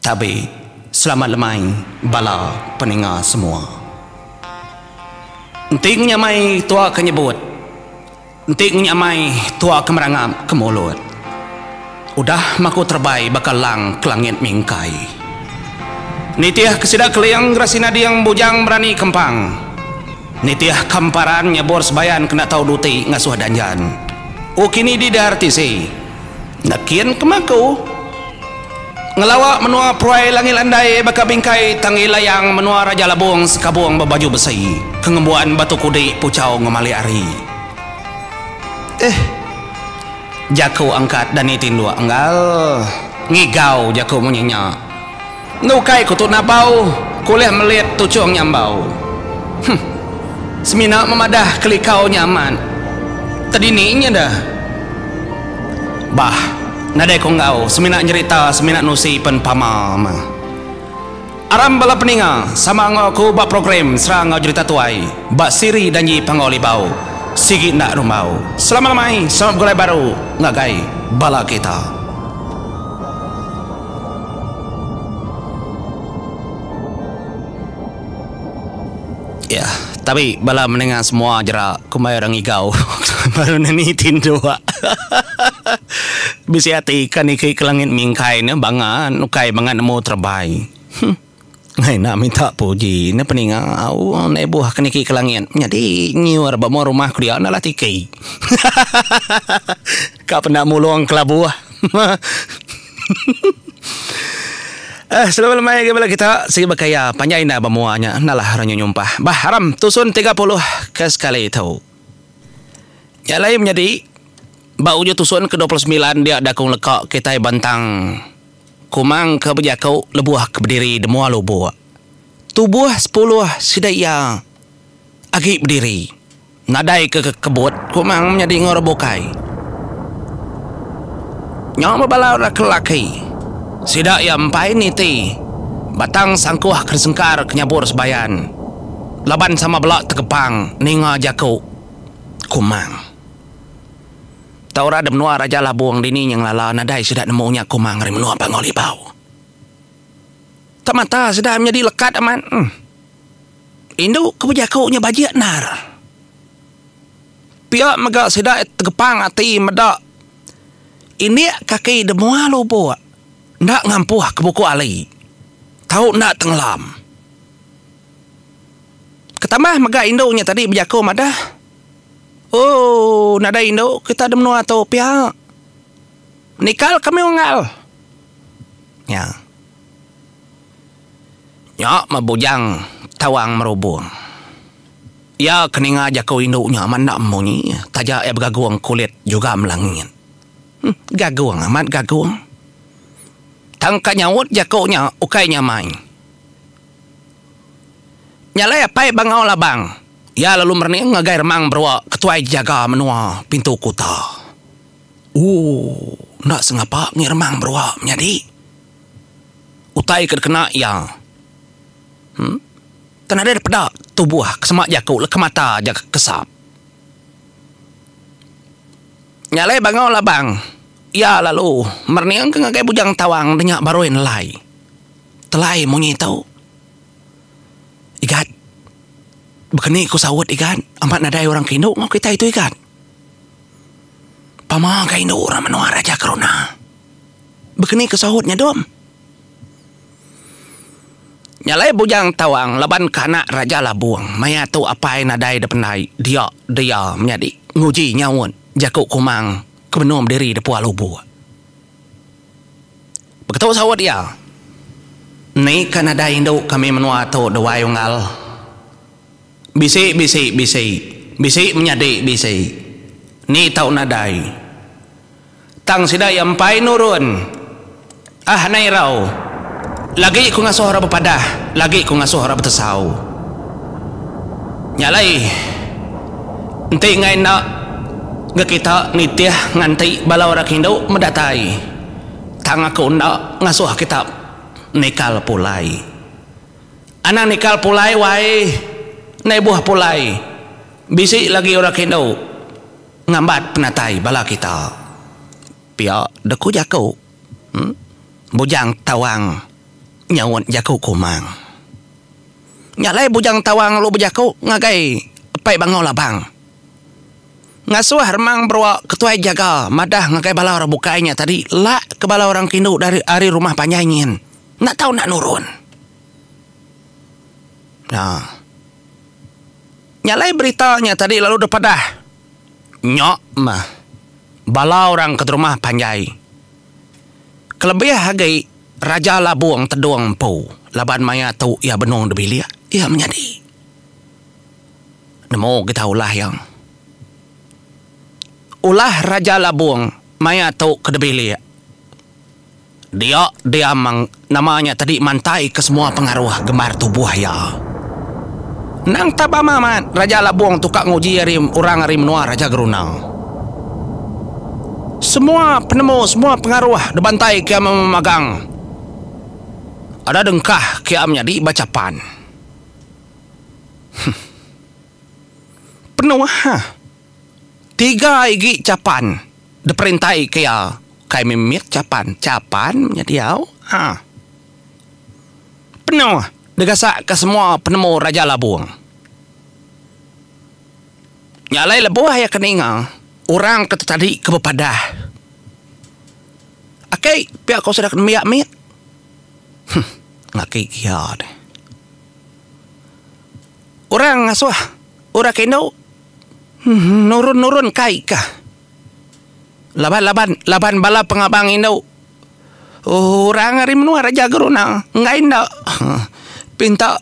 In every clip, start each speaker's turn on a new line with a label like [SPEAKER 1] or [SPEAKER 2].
[SPEAKER 1] Tapi selamat lemai bala peninga semua. Entingnya mai tua kenyebut, entingnya mai tua kemerangap kemulut. Udah maku terbaik bakal lang ke langit mingkai. Nitiah kesidak keliang rasina diang bujang berani kempang. Nitiah kamparan nyabor sebayan kena tahu duti ngasuh danjan. Kini di dartisi nakian kemaku ngelawak menua proai langit landai baka bingkai tangi layang menua raja labung sekabung berbaju besi kengembuan batu kudi pucau ngemali ari. Jaku angkat dan itin dua enggal ngigau jaku munyinya nukai kutut nabau kuliah melihat tucung nyambau. Semina memadah kelikau nyaman tadininya dah bah nadai ko ngau semina nyerita semina nusi pen pamam aram bala peninga sama ngaku bak program serang ngau cerita tuai bak siri dan yi pangoli bau sigi nak rumbau selamat lamai selamat gulai baru ngagai bala kita. Ya tapi bala menengah semua jerak kumai orang igau baru nanitin dua. Bisi hati ikan ikai ke langit mingkai ni bangan ukai bangan nemu terbaik. Ngai nak minta puji ni peninga au nai buah kan ikai ke langit jadi nyiwar bamo rumah dia nalah tikai. Kau pernah mulung kelabu. Selamat malam kepada kita segi berkaya panjang dah bemuanya nalah ranyu nyumpah bah haram tusun 30 ke sekali tahu ya lain menjadi bau je tusun ke 29 dia dakung lekak kita bantang kumang ke berjakau lebuah ke berdiri demua lubuh tubuh 10 sidaya agi berdiri nadai ke kebut kumang menjadi ngorobokai nyama balau laki sidak yang empai niti batang sangkuah kersengkar kenyabur sebayan laban sama belak tekepang ninga jaku kumang taura ada menua raja labuang dini yang lala nadai sidak nemunya kumang ri menua pangoli bau tak mata sidak menjadi lekat aman induk kebejakunya bajiak nar pihak megak sidak tekepang hati medak ini kaki demua lubu nak ngampuh ke buku ali tahu nak tenggelam ketambah mega induknya tadi berjaku madah nada induk kita ada menua atau pihak nikal kami ungal ya mabujang tawang merubung ya keninga jaku induknya aman nak munyi tajak bergaguang kulit juga melangin gaguang amat gaguang tangka nyawut jakunya ukainya main nyalai apa bangau labang ya lalu merning ngagai remang berwa ketua jaga menua pintu kota nak sengapa ngiremang berwa menjadi utai kena ya tanada pedak tubuh kesemak jaku lek mata jaga kesap nyalai bangau labang ya lalu merniang ke ngagai bujang tawang denyak baruin lai telai munyi tahu ikat begini ku sawut ikan amat nadai orang kinduk mau kita itu ikan pama kinduk orang menua raja kerona begini ke sawutnya dom nyalai bujang tawang laban kanak raja labuang maya tu apa yang nadai depenai dia menjadi nguji nyawun jakuk kumang kebenum diri depua lubu begitu sawut dia ni kan ada induk kami menua tu dewai ungal bisi menyadik bisi ni tau nadai tang sida yang pai nurun nai rau lagi ku ngasuh ora bepadah lagi ku ngasuh ora betesau nyalai enti ngai nak kita nitiah nganti balau orang Hindu mendatai tang aku ndak ngasuh kitab nikal pulai anak nikal pulai wai nai buah pulai bisi lagi orang Hindu ngambat penatai bala kita pia deku jaku bujang tawang Nyawat jaku kumang. Nyalai bujang tawang lu bejaku ngagai pai bangau labang. Ngasuh remang berwa ketua jaga madah ngagai bala orang bukainya tadi lah ke bala orang kindu dari hari rumah panjangin. Nak tahu nak nurun. Nah. Nyalai beritanya tadi lalu depadah. Nyok mah. Bala orang ke rumah panjai. Kelebih hagai Raja Labuang teduang pau. Laban maya tau ia benong debilia. Ia menjadi. Nemo kita ulah yang. Ulah Raja Labuang maya tau ke debilia. Dia mang namanya tadi mantai ke semua pengaruh gemar tubuh ya. Nang tabamaman Raja Labuang tukak nguji arim orang arim nuar Raja Gerunang. Semua penemu, semua pengaruh dibantai kia memegang. Ada dengkah kia menjadi bacapan. Penuh ha. 3 igi capan diperintai kia kai mimit capan menjadi au. Ha. Penuh degasak ke semua penemu Raja Labuang. Nyalai lebuah ya keninga. Orang kata tadi kebepadah. Akai, pihak kau sudah kena miak-miak. Ngaki kia deh. Orang ngasuh. Orang kena. Nurun kai kah. Laban bala pengabang indau. Orang hari menua Raja Gerunang. Nggak indah. Pinta.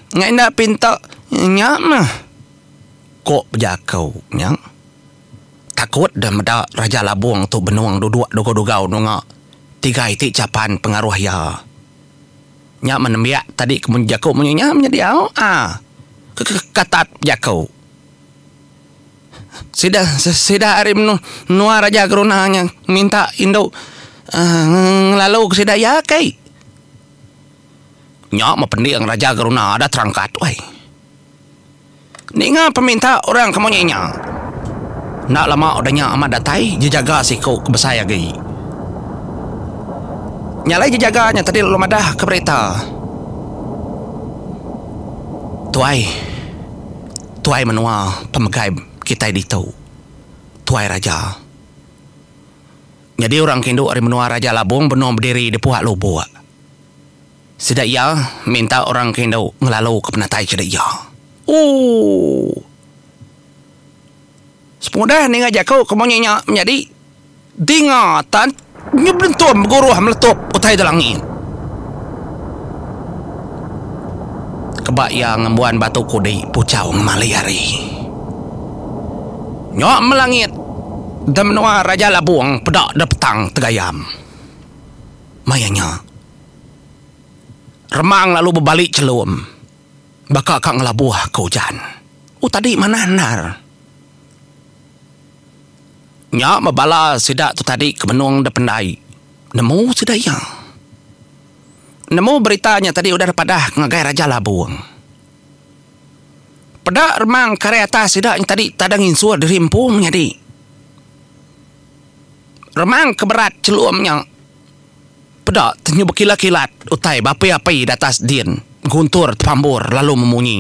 [SPEAKER 1] Nggak indah pinta. Nyak mah. Kok berjakau nyak. Takut dah meda Raja Labuang tu benuang duduk dogo-dogau nunga 3 itik capan pengaruh ya. Nya menembiak tadi kemun jakau menyonya menjadi au. Katat jakau. Sida arim nuar Raja Gerunang minta Indo lalu sida ya kai. Nya mependiang Raja Gerunang ada terangkat wai. Ninga peminta orang kemunyanya. Nak lama odanya amat datai jejaga si kau kebesaya gai. Nyalai jejaganya tadi lalu madah ke berita. Tuai menua pemegai kita di tau. Tuai Raja. Jadi orang kindu ari menua Raja Labuang benua berdiri di puak lobo. Sidak ia minta orang kindu ngelalu ke penatai cedak ia. Semudah ni ngajak kau kemunyanya menjadi dingatan nyeblentum guruh meletup utai dalangin. Kebak yang ngembuan batu kudi pucau ngemali hari. Nyok melangit dan menua Raja Labuang pedak da petang tegayam. Mayanya remang lalu berbalik celum. Baka kang labuah kau jan. Tadi mana nar? Nya mabala sidak tu tadi ke benung da pendai. Nemu sidak ya. Nemu beritanya tadi udah padah ngagai Raja Labuang. Pedak remang kare atas sidak yang tadi tadangin suar di rimpung jadi. Remang keberat celumnya. Pedak tenyu berkilat-kilat utai bapai-apai di atas din. Guntur terpambur lalu memunyi.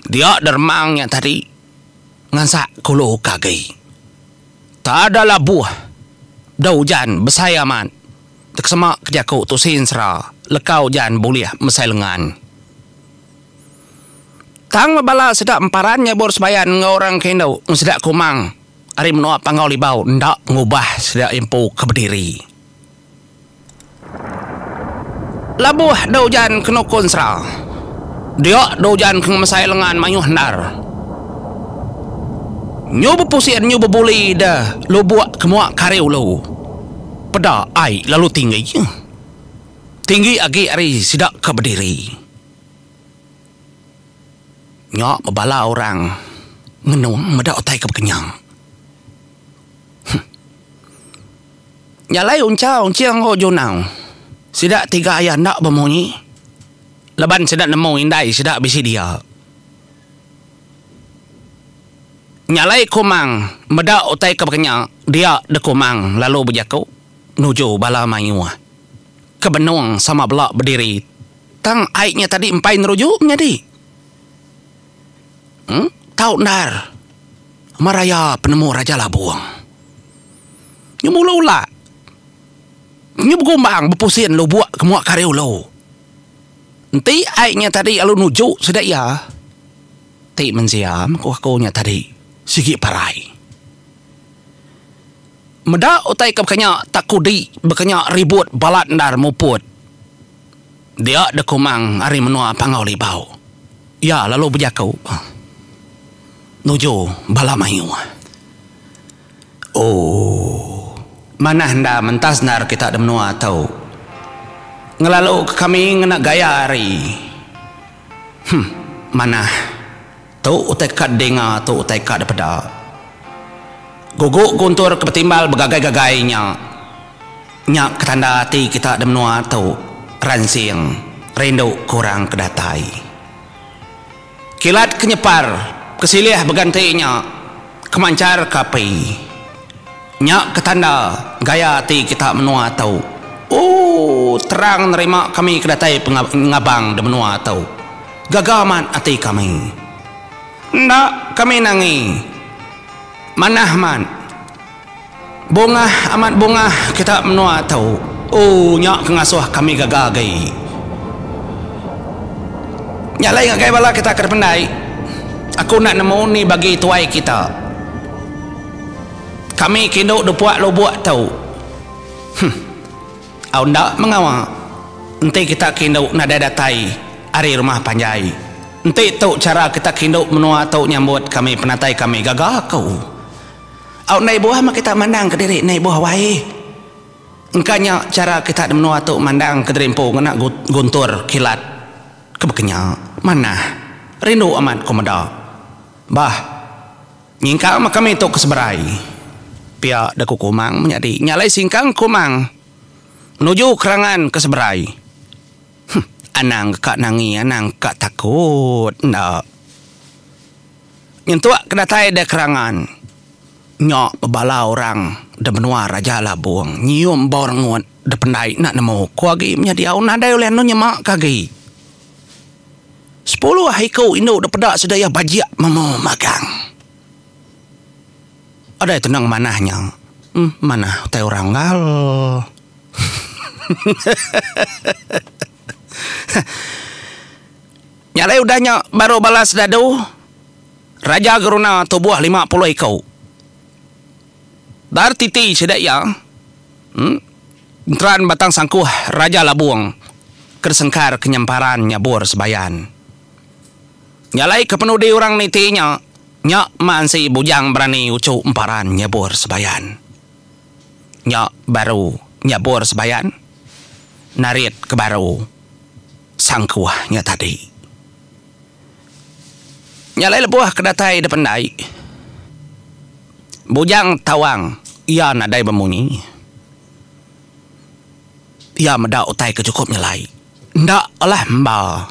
[SPEAKER 1] Dia dermangnya tadi ngansak kulo kagai. Tak ada labuh. Da hujan besayaman. Tak semak kejaku tu sinsra. Lekau jan boleh mesai lengan. Tang mabala sedak emparannya bor sebayan ngorang kendo sedak kumang. Ari menua pangau libau ndak ngubah sedak impu ke berdiri. Labuh daujan kena konsra. Dia daujan kena mesai lengan mayuh nar. Nyoba pusian nyoba buli dah. Lo buat kemuak kareu lo. Pada ai lalu tinggi. Tinggi agi ari sidak ke berdiri. Nyok membala orang. Ngenung medak otai ke kenyang. Nyalai unciang ho jonau. Sidak 3 ayah nak bermunyi. Leban sidak nemu indai sidak bisi dia. Nyalai kumang medak utai ke kenyang. Dia de kumang lalu berjaku nuju bala mayuah. kebenung sama belak berdiri. Tang aiknya tadi empai nerujuk menjadi. Tahu nar. Maraya penemu Raja Labuang. Nyumula-ula. Nyubukumbang bepusin lo buat kemuak kareu lo. Nanti aiknya tadi alu nujuk sudah ya. Ti mensiam kuakunya tadi. Sigi parai. Meda utai kebekanya tak kudi bekanya ribut balat ndar muput. Dia dekumang ari menua pangau libau. Ya lalu berjakau. Nuju bala mayu. Oh. Mana hendak mentas nar kita ada menua tahu. Ngelalu kami ngena gaya ari. Mana. Tu utai kat dengar tu utai kat daripada. Guguk guntur kepetimbal begagai-gagainya. Nyak ketanda hati kita ada menua tahu. Ransing, rindu kurang kedatai. Kilat kenyepar, kesilih bergantinya. Kemancar kapi. Nyak ketanda gaya hati kita menua tahu. Oh, terang nerima kami kedatai pengabang ada menua tahu. Gagaman hati kami. Ndak kami nangi. Manah man. Bunga amat bunga kita menua tahu. Oh, nyak kengasuh kami gagagai. Nyalai ngagai bala kita kerpendai. Aku nak nemu ni bagi tuai kita. Kami kinduk dupuak lo buat tahu. Au ndak mengawa. Nanti kita kinduk nada datai ari rumah panjai. Nanti tahu cara kita kinduk menua tahu nyambut kami penatai kami gagah kau. Au nai buah mak kita mandang ke diri nai buah wae. Engkanya cara kita menua tu mandang ke derimpo ngena guntur kilat kebekenya mana rindu amat komeda. Bah nyingkang mak kami tu keseberai. Pia daku kumang menjadi nyalai singkang kumang menuju kerangan keseberai. Anang kak nangi anang kak takut ndak. Nyentuak kedatai de kerangan. Nyok bala orang de benua Raja Labuang nyium bau rengut de pendai nak nemu kuagi menjadi au nadai oleh anu nyemak kagi 10 hari kau induk de pedak sedaya bajiak memo magang ada tenang manahnya mana utai orang gal nyalai udahnya baru balas dadu Raja Geruna tubuh 50 ekau dar titi sedak ya. Tran batang sangkuh Raja Labuang kersengkar kenyamparan nyabur sebayan. Nyalai kepenudi orang nitinya. Nyak mansi bujang berani ucu emparan nyabur sebayan. Nyak baru nyabur sebayan. Narit ke baru sangkuhnya tadi. Nyalai lebuah kedatai depan dai. Bujang tawang, ia nadai bemunyi. Ia medak utai kecukup nyalai. Ndak olah mbal.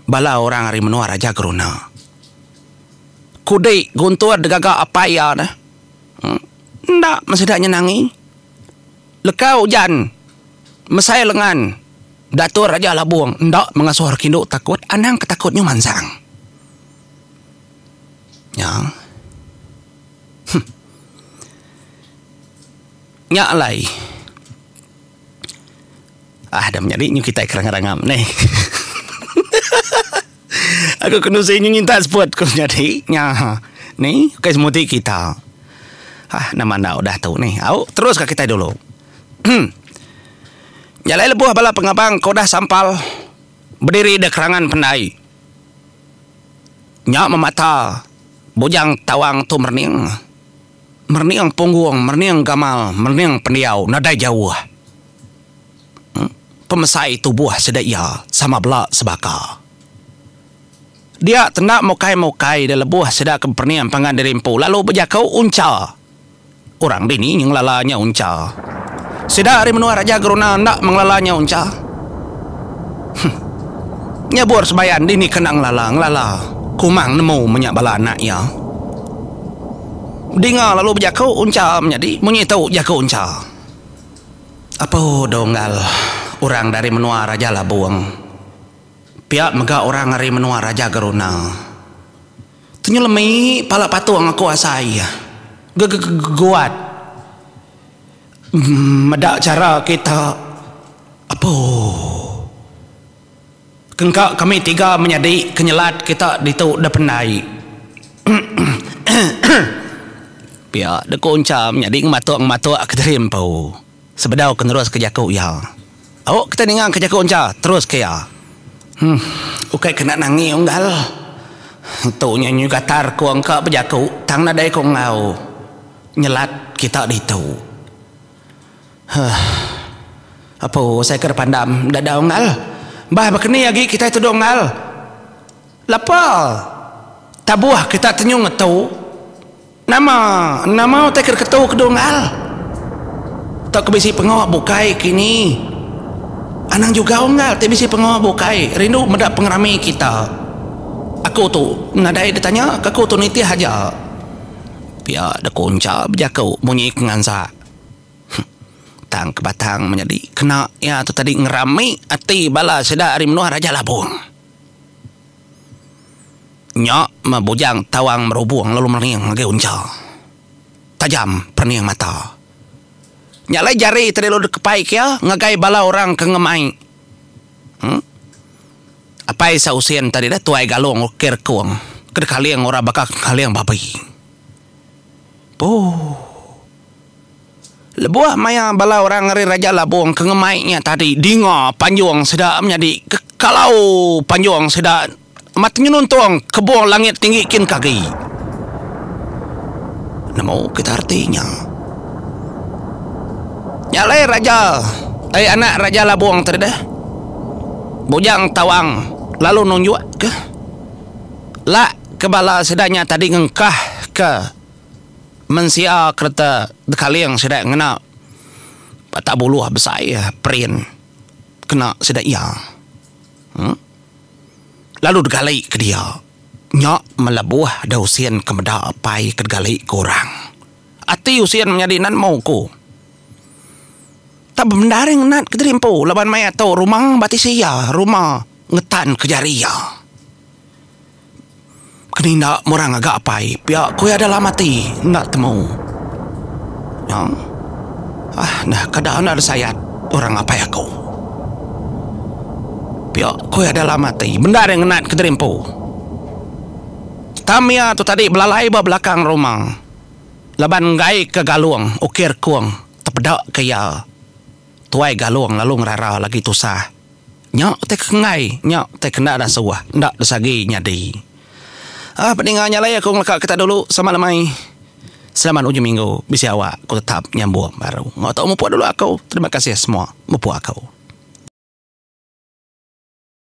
[SPEAKER 1] Bala orang hari menua Raja Geruna. Kudai guntur degagak apa ia dah. Ndak masih dak nyenangi. Lekau hujan. Mesai lengan. Datuk Raja Labuang. Ndak mengasuh kinduk takut. Anang ketakutnya mansang. Ya. Nyak lai. Dah menjadi nyu kita kerang-kerangam nih. Aku kena senyum nyinta sport kau jadi nya. Nih, okay semuti kita. Nama anda udah tahu nih. Au, terus ke kita dulu. Nyalai lebuh bala pengabang kau dah sampal. Berdiri de kerangan pendai. Nyak memata. Bujang tawang tu merning. Merniang punggung, merniang gamal, merniang pendiau, nadai jauh. Pemesai tubuh sedaya sama belak sebaka. Dia tendak mokai-mokai dan lebuh sedak kepernian pangan derimpu. Lalu berjakau unca. Orang dini yang lalanya unca. Sedak hari menua Raja Geruna nak mengelalanya unca. Nyabur sebayan dini kenang lala. Kumang nemu menyak bala anaknya. Dengar lalu berjakau unca menjadi. Munyi tahu jakau unca. Apa donggal orang dari menua Raja Labuang. Pihak mega orang dari menua Raja Garuna. Tenyelemi pala patuang aku asai. Guat. Medak cara kita apa? Kengkak kami tiga menjadi kenyelat kita ditu dah pendai. Pihak dekunca menjadi matuk keterimpau. Sebedau kenerus kejaku ya. Awak kita dengar kejaku unca terus kaya. Ukai kena nangi unggal. Tu nyanyi gatar ku angka pejaku tang nadai ku ngau. Nyelat kita ditu. Apa saya ker pandam dada unggal. Bah bakni lagi kita itu dongal. Lapa? Tabuah kita tenyung ngetu. Nama teker ketu kedongal. Tak kebisi pengawak bukai kini. Anang juga unggal tak bisi pengawak bukai. Rindu mendak pengerami kita. Aku tu nadai ditanya aku tu niti haja. Pia ada kunca berjaku bunyi kengansa. Tang kebatang menjadi kena ya tu tadi ngerami ati bala sedak ari menuah Raja Labuang. Nyak mabujang tawang merubung lalu meriang ngage unca. Tajam perniang mata. Nyalai jari tadi lo kepaik ya ngagai bala orang kengemai. Apa isa usian tadi dah tuai galong ukir kuang. Kedekaliang ora bakal kaliang babai. Lebuah maya bala orang ngeri Raja Labuang kengemainya tadi dinga panjuang sedak menjadi kalau panjuang sedak matnya nuntung kebuang langit tinggi kin kaki. Namo kita artinya. Nyalai Raja anak Raja Labuang tadi dah. Bujang tawang lalu nunjuk ke la kebala sedanya tadi ngengkah ke mensia kereta dekali yang sedang ngena tak buluh besar ya perin kena sedang ia lalu dekali ke dia nyak melebuh dausian kemeda apai ke dekali korang ati usian menjadi nan mau ku tak bendaring nat keterimpu laban maya tau rumah batisia rumah ngetan kejaria kini nak morang agak apai pihak kau adalah mati nak temu ya nah kadang ada sayat orang apa ya kau pihak kau adalah mati benda yang ngenat keterimpu tamia tu tadi belalai belakang rumah laban gai ke galuang ukir kuang terpedak kaya tuai galuang lalu ngerara lagi tusah nyak te kengai nyak te kena dah sewah ndak desagi nyadi. Peninggalnya lah ya aku ngelakak kita dulu sama lemai. Selamat ujung minggu. Bisa awak aku tetap nyambung baru. Nggak tahu mau puas dulu aku. Terima kasih semua. Mau puas aku.